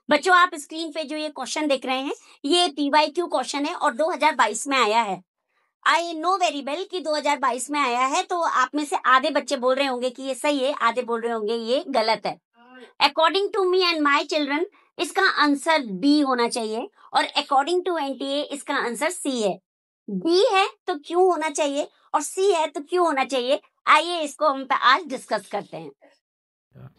बच्चों आप स्क्रीन पे जो ये क्वेश्चन देख रहे हैं ये PYQ क्वेश्चन है और 2022 में आया है। आई नो वेरी वेल कि 2022 में आया है, तो आप में से आधे बच्चे बोल रहे होंगे कि ये सही है, आधे बोल रहे होंगे ये गलत है। According to me and my children इसका आंसर बी होना चाहिए और अकॉर्डिंग टू NTA इसका आंसर सी है। बी है तो क्यों होना चाहिए और सी है तो क्यों होना चाहिए, आइए इसको हम आज डिस्कस करते हैं।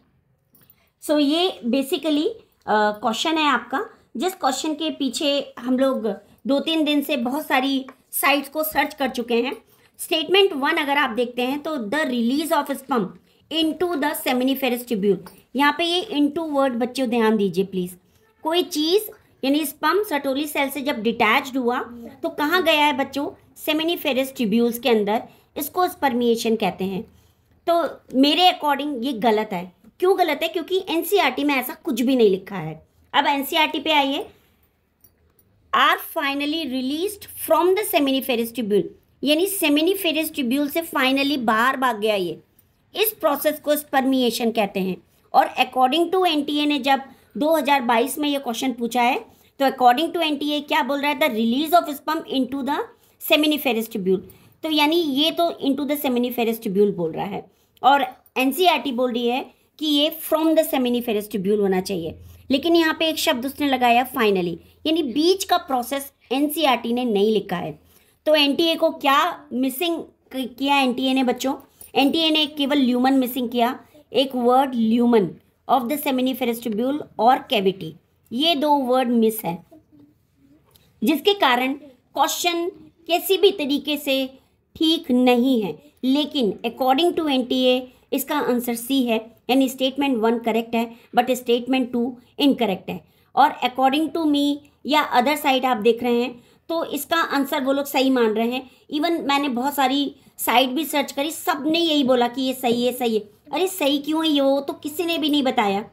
सो ये बेसिकली क्वेश्चन है आपका, जिस क्वेश्चन के पीछे हम लोग 2-3 दिन से बहुत सारी साइट्स को सर्च कर चुके हैं। स्टेटमेंट 1 अगर आप देखते हैं तो the release of sperm into the seminiferous tubule, यहाँ पे ये इनटू वर्ड बच्चों ध्यान दीजिए प्लीज। कोई चीज यानी स्पर्म सर्टोली सेल से जब डिटैच्ड हुआ तो कहाँ गया है बच्चों, सेमिनिफेरस ट्यूब्यूल्स के अंदर, इसको स्पर्मिएशन कहते हैं। तो मेरे अकॉर्डिंग ये गलत है। क्यों गलत है? क्योंकि NCERT में ऐसा कुछ भी नहीं लिखा है। अब NCERT पे आइए, are finally released from the seminiferous tubule, यानी सेमिनिफेरस ट्यूब्यूल से फाइनली बाहर भाग गया ये, इस प्रोसेस को स्पर्मिएशन कहते हैं। और अकॉर्डिंग टू NTA ने जब 2022 में ये क्वेश्चन पूछा है तो अकॉर्डिंग टू NTA क्या बोल रहा है, the release of sperm into the seminiferous tubule, तो यानी ये तो इनटू द सेमिनिफेरस ट्यूब्यूल बोल रहा है और NCERT बोल रही है कि ये फ्रॉम द सेमिनिफेरस ट्यूब्यूल होना चाहिए। लेकिन यहाँ पे एक शब्द उसने लगाया फाइनली, यानी बीच का प्रोसेस NCERT ने नहीं लिखा है। तो NTA को क्या मिसिंग किया NTA ने बच्चों, NTA ने केवल ल्यूमन मिसिंग किया, एक word lumen of the seminiferous tubule और कैविटी, ये 2 वर्ड मिस है, जिसके कारण क्वेश्चन किसी भी तरीके से ठीक नहीं है। लेकिन अकॉर्डिंग टू NTA इसका आंसर सी है, यानी स्टेटमेंट 1 करेक्ट है बट स्टेटमेंट 2 इनकरेक्ट है। और अकॉर्डिंग टू मी या अदर साइड आप देख रहे हैं तो इसका आंसर वो लोग सही मान रहे हैं। इवन मैंने बहुत सारी साइट भी सर्च करी, सब ने यही बोला कि ये सही है, सही है। अरे सही क्यों है ये, वो तो किसी ने भी नहीं बताया।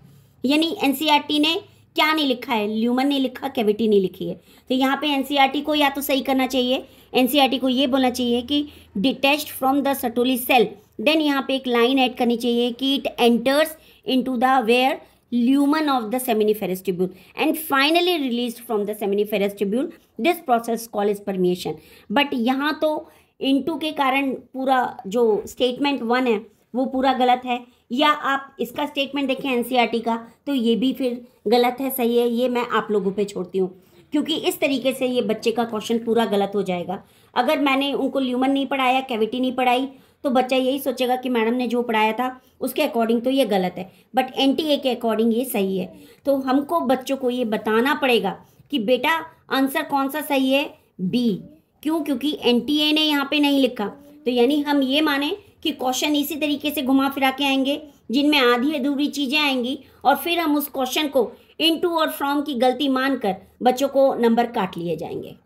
यानी NCERT ने क्या नहीं लिखा है, ल्यूमन नहीं लिखा, कैविटी नहीं लिखी है। तो यहाँ पे NCERT को या तो सही करना चाहिए, NCERT को ये बोलना चाहिए कि detached from the Sertoli cell, then यहाँ पे एक लाइन ऐड करनी चाहिए कि it enters into the where lumen of the seminiferous tubule and finally released from the seminiferous tubule, this process called spermiation. But यहाँ तो इनटू के कारण पूरा जो स्टेटमेंट 1 है वो पूरा गलत है। या आप इसका स्टेटमेंट देखें NCERT का तो ये भी फिर गलत है, सही है, ये मैं आप लोगों पे छोड़ती हूँ, क्योंकि इस तरीके से ये बच्चे का क्वेश्चन पूरा गलत हो जाएगा। अगर मैंने उनको ल्यूमन नहीं पढ़ाया, कैविटी नहीं पढ़ाई, तो बच्चा यही सोचेगा कि मैडम ने जो पढ़ाया था उसके अकॉर्डिंग तो ये गलत है, बट NTA के अकॉर्डिंग ये सही है। तो हमको बच्चों को ये बताना पड़ेगा कि बेटा आंसर कौन सा सही है, बी। क्यों? क्योंकि NTA ने यहाँ पे नहीं लिखा। तो यानी हम ये माने कि क्वेश्चन इसी तरीके से घुमा फिरा के आएंगे जिनमें आधी अधूरी चीज़ें आएंगी और फिर हम उस क्वेश्चन को इनटू और फ्रॉम की गलती मानकर बच्चों को नंबर काट लिए जाएंगे।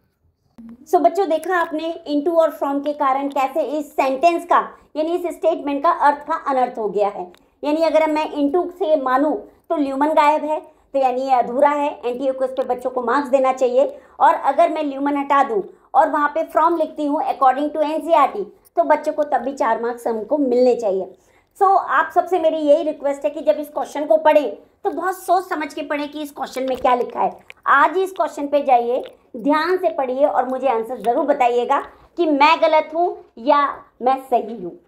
सो बच्चों देखा आपने इनटू और फ्रॉम के कारण कैसे इस सेंटेंस का यानी इस स्टेटमेंट का अर्थ का अनर्थ हो गया है। यानी अगर मैं इनटू से मानूं तो ल्यूमन गायब है, तो यानी ये अधूरा है, NTA को इस पे बच्चों को मार्क्स देना चाहिए। और अगर मैं ल्यूमन हटा दूं और वहाँ पे फ्रॉम लिखती हूँ अकॉर्डिंग टू NCERT तो बच्चों को तब भी 4 मार्क्स हमको मिलने चाहिए। सो आप सबसे मेरी यही रिक्वेस्ट है कि जब इस क्वेश्चन को पढ़ें तो बहुत सोच समझ के पढ़ें कि इस क्वेश्चन में क्या लिखा है। आज ही इस क्वेश्चन पे जाइए, ध्यान से पढ़िए और मुझे आंसर ज़रूर बताइएगा कि मैं गलत हूँ या मैं सही हूँ।